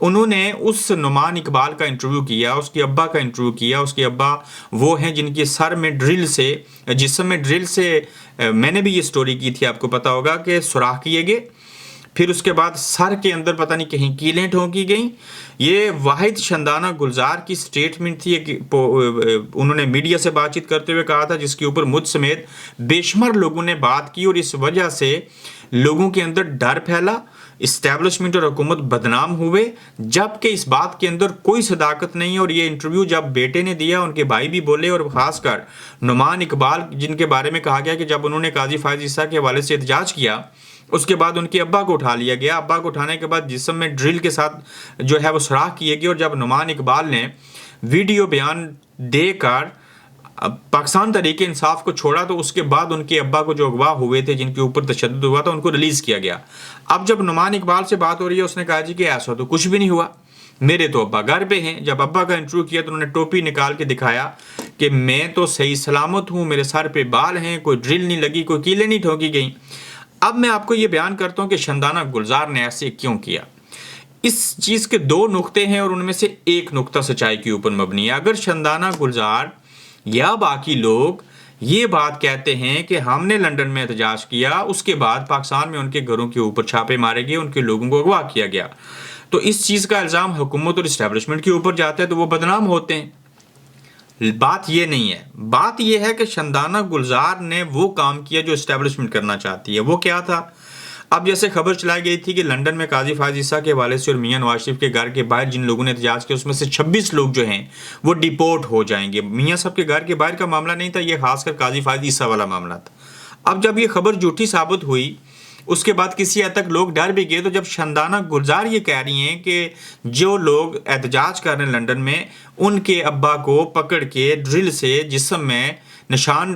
انہوں نے اس نعمان اقبال کا انٹرویو کیا, اس کے ابا کا انٹرویو کیا. اس کے ابا وہ ہیں جن کے سر میں ڈرل سے, جسم میں ڈرل سے, میں نے بھی یہ سٹوری کی تھی, آپ کو پتا ہوگا, کہ سوراخ کیے گئے. پھر اس کے بعد سر کے اندر پتہ نہیں کہیں کیلیں ٹھونکی گئیں. یہ واحد شندانہ گلزار کی سٹیٹمنٹ تھی کہ انہوں نے میڈیا سے بات چیت کرتے ہوئے کہا تھا, جس کے اوپر مجھ سمیت بے شمار لوگوں نے بات کی, اور اس وجہ سے لوگوں کے اندر ڈر پھیلا, اسٹیبلشمنٹ اور حکومت بدنام ہوئے, جبکہ اس بات کے اندر کوئی صداقت نہیں ہے. اور یہ انٹرویو جب بیٹے نے دیا, ان کے بھائی بھی بولے, اور خاص کر نعمان اقبال جن کے بارے میں کہا گیا کہ جب انہوں نے قاضی فائز عیسیٰ کے حوالے سے احتجاج کیا, اس کے بعد ان کے ابا کو اٹھا لیا گیا. ابا کو اٹھانے کے بعد جسم میں ڈرل کے ساتھ جو ہے وہ سوراخ کیے گئے. اور جب نعمان اقبال نے ویڈیو بیان دے کر پاکستان تحریک انصاف کو چھوڑا, تو اس کے بعد ان کے ابا کو جو اغوا ہوئے تھے, جن کے اوپر تشدد ہوا تھا, ان کو ریلیز کیا گیا. اب جب نعمان اقبال سے بات ہو رہی ہے, اس نے کہا جی کہ ایسا تو کچھ بھی نہیں ہوا, میرے تو ابا گھر پہ ہیں. جب ابا کا انٹرویو کیا تو انہوں نے ٹوپی نکال کے دکھایا کہ میں تو صحیح سلامت ہوں, میرے سر پہ بال ہیں, کوئی ڈرل نہیں لگی, کوئی کیلیں نہیں ٹھوکی گئیں. اب میں آپ کو یہ بیان کرتا ہوں کہ شندانہ گلزار نے ایسے کیوں کیا. اس چیز کے دو نقطے ہیں, اور ان میں سے ایک نقطہ سچائی کے اوپر مبنی ہے. اگر شندانہ گلزار یا باقی لوگ یہ بات کہتے ہیں کہ ہم نے لندن میں احتجاج کیا, اس کے بعد پاکستان میں ان کے گھروں کے اوپر چھاپے مارے گئے, ان کے لوگوں کو اغوا کیا گیا, تو اس چیز کا الزام حکومت اور اسٹیبلشمنٹ کے اوپر جاتا ہے, تو وہ بدنام ہوتے ہیں. بات یہ نہیں ہے. بات یہ ہے کہ شندانہ گلزار نے وہ کام کیا جو اسٹیبلشمنٹ کرنا چاہتی ہے. وہ کیا تھا؟ اب جیسے خبر چلائی گئی تھی کہ لندن میں قاضی فائز عیسیٰ کے حوالے سے اور میاں نواز شریف کے گھر کے باہر جن لوگوں نے احتجاج کیا, اس میں سے 26 لوگ جو ہیں وہ ڈیپورٹ ہو جائیں گے. میاں صاحب کے گھر کے باہر کا معاملہ نہیں تھا, یہ خاص کر قاضی فائز عیسیٰ والا معاملہ تھا. اب جب یہ خبر جھوٹی ثابت ہوئی, اس کے بعد کسی حد تک لوگ ڈر بھی گئے. تو جب شندانہ گلزار یہ کہہ رہی ہیں کہ جو لوگ احتجاج کر رہے ہیں لندن میں, ان کے ابا کو پکڑ کے ڈرل سے جسم میں نشان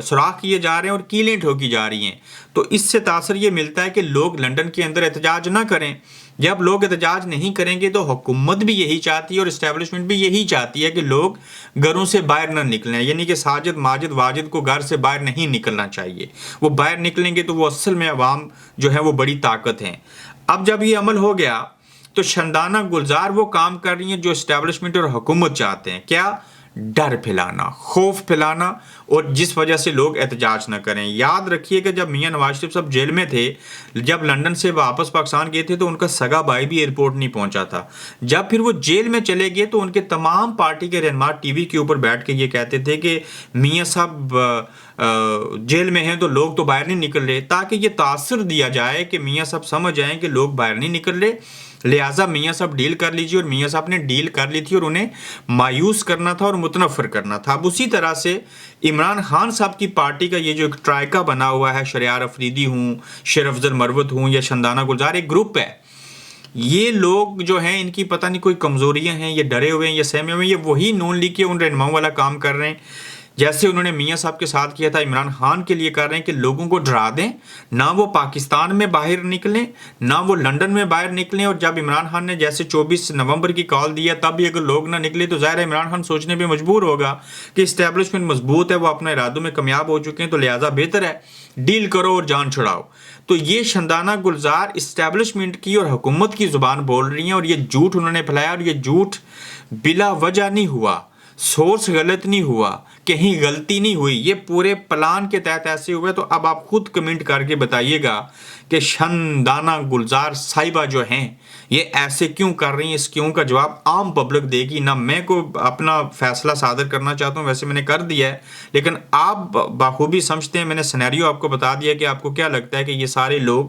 سوراخ کیے جا رہے ہیں اور کیلیں ٹھوکی جا رہی ہیں, تو اس سے تاثر یہ ملتا ہے کہ لوگ لندن کے اندر احتجاج نہ کریں. جب لوگ احتجاج نہیں کریں گے تو حکومت بھی یہی چاہتی ہے اور اسٹیبلشمنٹ بھی یہی چاہتی ہے کہ لوگ گھروں سے باہر نہ نکلیں. یعنی کہ ساجد ماجد واجد کو گھر سے باہر نہیں نکلنا چاہیے. وہ باہر نکلیں گے تو وہ اصل میں عوام جو ہے وہ بڑی طاقت ہیں. اب جب یہ عمل ہو گیا تو شندانہ گلزار وہ کام کر رہی ہیں جو اسٹیبلشمنٹ اور حکومت چاہتے ہیں. کیا؟ ڈر پھیلانا, خوف پھیلانا, اور جس وجہ سے لوگ احتجاج نہ کریں. یاد رکھیے کہ جب میاں نواز شریف صاحب جیل میں تھے, جب لندن سے واپس پاکستان گئے تھے, تو ان کا سگا بھائی بھی ایئرپورٹ نہیں پہنچا تھا. جب پھر وہ جیل میں چلے گئے تو ان کے تمام پارٹی کے رہنما ٹی وی کے اوپر بیٹھ کے یہ کہتے تھے کہ میاں صاحب جیل میں ہیں تو لوگ تو باہر نہیں نکل رہے, تاکہ یہ تاثر دیا جائے کہ میاں صاحب سمجھ جائیں کہ لوگ باہر نہیں نکل رہے, لہٰذا میاں صاحب ڈیل کر لیجیے. اور میاں صاحب نے ڈیل کر لی تھی اور انہیں مایوس کرنا تھا اور متنفر کرنا تھا. اب اسی طرح سے عمران خان صاحب کی پارٹی کا یہ جو ایک ٹرائکا بنا ہوا ہے, شریار افریدی ہوں, شیر افضل مروت ہوں یا شندانہ گلزار, ایک گروپ ہے. یہ لوگ جو ہیں ان کی پتہ نہیں کوئی کمزوریاں ہیں, یہ ڈرے ہوئے ہیں, یہ سہمے ہوئے ہیں, یہ وہی نون لیگ کے ان رہنماؤں والا کام کر رہے ہیں جیسے انہوں نے میاں صاحب کے ساتھ کیا تھا. عمران خان کے لیے کر رہے ہیں کہ لوگوں کو ڈرا دیں, نہ وہ پاکستان میں باہر نکلیں, نہ وہ لندن میں باہر نکلیں. اور جب عمران خان نے جیسے 24 نومبر کی کال دیا, تب بھی اگر لوگ نہ نکلے تو ظاہر ہے عمران خان سوچنے پہ مجبور ہوگا کہ اسٹیبلشمنٹ مضبوط ہے, وہ اپنے ارادوں میں کامیاب ہو چکے ہیں, تو لہٰذا بہتر ہے ڈیل کرو اور جان چھڑاؤ. تو یہ شندانہ گلزار اسٹیبلشمنٹ کی اور حکومت کی زبان بول رہی ہیں, اور یہ جھوٹ انہوں نے پھیلایا, اور یہ جھوٹ بلا وجہ نہیں ہوا, سورس غلط نہیں ہوا, کہیں غلطی نہیں ہوئی, یہ پورے پلان کے تحت ایسے ہوئے. تو اب آپ خود کمنٹ کر کے بتائیے گا کہ شندانہ گلزار صاحبہ جو ہیں یہ ایسے کیوں کر رہی ہیں. اس کیوں کا جواب عام پبلک دے گی. نہ میں کو اپنا فیصلہ صادر کرنا چاہتا ہوں, ویسے میں نے کر دیا ہے, لیکن آپ بخوبی سمجھتے ہیں. میں نے سینیریو آپ کو بتا دیا کہ آپ کو کیا لگتا ہے کہ یہ سارے لوگ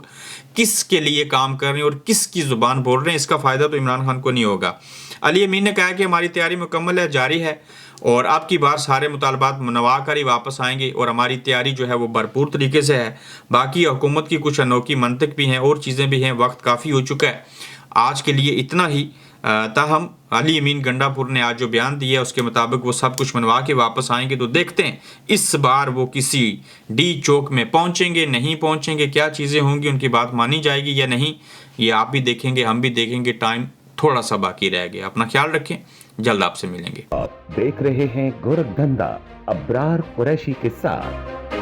کس کے لیے کام کر رہے ہیں اور کس کی زبان بول رہے ہیں. اس کا فائدہ تو عمران خان کو نہیں ہوگا. علی امین نے کہا کہ ہماری تیاری مکمل ہے, جاری ہے, اور آپ کی بار سارے مطالبات منوا کر ہی واپس آئیں گے, اور ہماری تیاری جو ہے وہ بھرپور طریقے سے ہے. باقی حکومت کی کچھ انوکھی منطق بھی ہیں اور چیزیں بھی ہیں, وقت کافی ہو چکا ہے. آج کے لیے اتنا ہی. تاہم علی امین گنڈا پور نے آج جو بیان دیا ہے اس کے مطابق وہ سب کچھ منوا کے واپس آئیں گے. تو دیکھتے ہیں اس بار وہ کسی ڈی چوک میں پہنچیں گے نہیں پہنچیں گے, کیا چیزیں ہوں گی, ان کی بات مانی جائے گی یا نہیں, یہ آپ بھی دیکھیں گے, ہم بھی دیکھیں گے. ٹائم تھوڑا سا باقی رہ گیا. اپنا خیال رکھیں, جلد آپ سے ملیں گے. آپ دیکھ رہے ہیں گورکھ دھندا ابرار قریشی کے ساتھ.